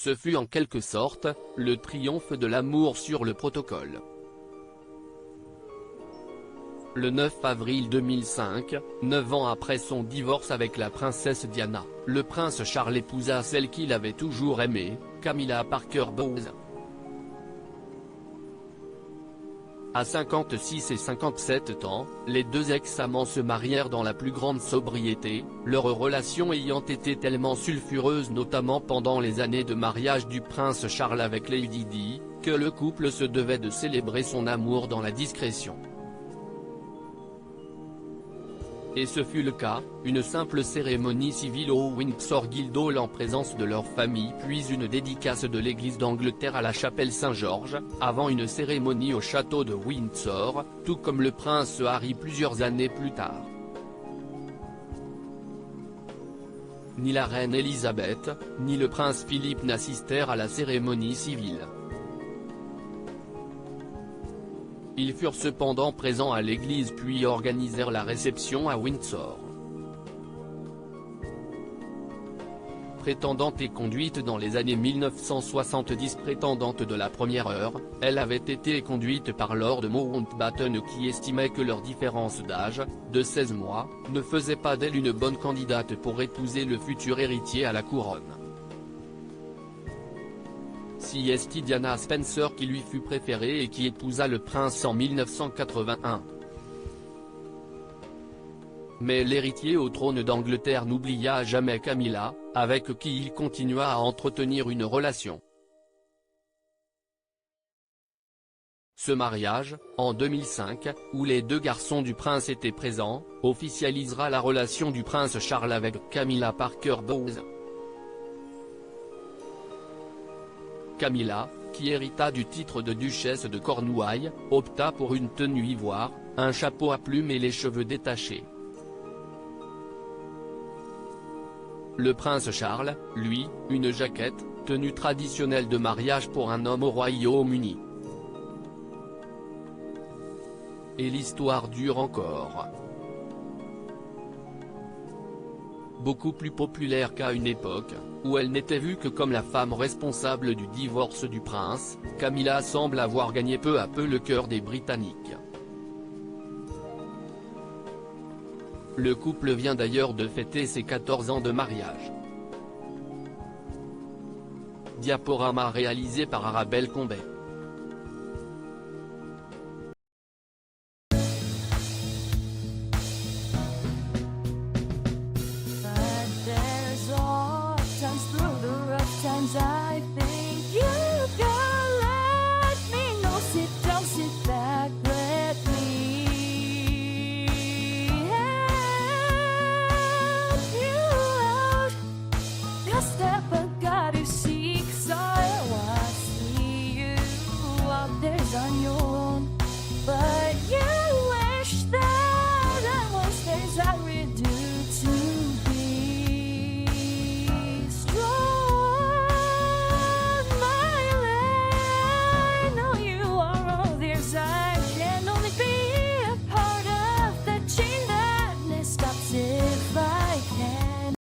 Ce fut en quelque sorte, le triomphe de l'amour sur le protocole. Le 9 avril 2005, 9 ans après son divorce avec la princesse Diana, le prince Charles épousa celle qu'il avait toujours aimée, Camilla Parker Bowles. À 56 et 57 ans, les deux ex-amants se marièrent dans la plus grande sobriété, leur relation ayant été tellement sulfureuse notamment pendant les années de mariage du prince Charles avec Lady Di, que le couple se devait de célébrer son amour dans la discrétion. Et ce fut le cas, une simple cérémonie civile au Windsor Guildhall en présence de leur famille puis une dédicace de l'église d'Angleterre à la chapelle Saint-Georges, avant une cérémonie au château de Windsor, tout comme le prince Harry plusieurs années plus tard. Ni la reine Elisabeth, ni le prince Philippe n'assistèrent à la cérémonie civile. Ils furent cependant présents à l'église puis organisèrent la réception à Windsor. Prétendante et conduite dans les années 1970. Prétendante de la première heure, elle avait été conduite par Lord Mountbatten qui estimait que leur différence d'âge, de 16 mois, ne faisait pas d'elle une bonne candidate pour épouser le futur héritier à la couronne. C'est Diana Spencer qui lui fut préférée et qui épousa le prince en 1981. Mais l'héritier au trône d'Angleterre n'oublia jamais Camilla, avec qui il continua à entretenir une relation. Ce mariage, en 2005, où les deux garçons du prince étaient présents, officialisera la relation du prince Charles avec Camilla Parker Bowles. Camilla, qui hérita du titre de duchesse de Cornouailles, opta pour une tenue ivoire, un chapeau à plumes et les cheveux détachés. Le prince Charles, lui, une jaquette, tenue traditionnelle de mariage pour un homme au Royaume-Uni. Et l'histoire dure encore. Beaucoup plus populaire qu'à une époque, où elle n'était vue que comme la femme responsable du divorce du prince, Camilla semble avoir gagné peu à peu le cœur des Britanniques. Le couple vient d'ailleurs de fêter ses 14 ans de mariage. Diaporama réalisé par Arabelle Combet.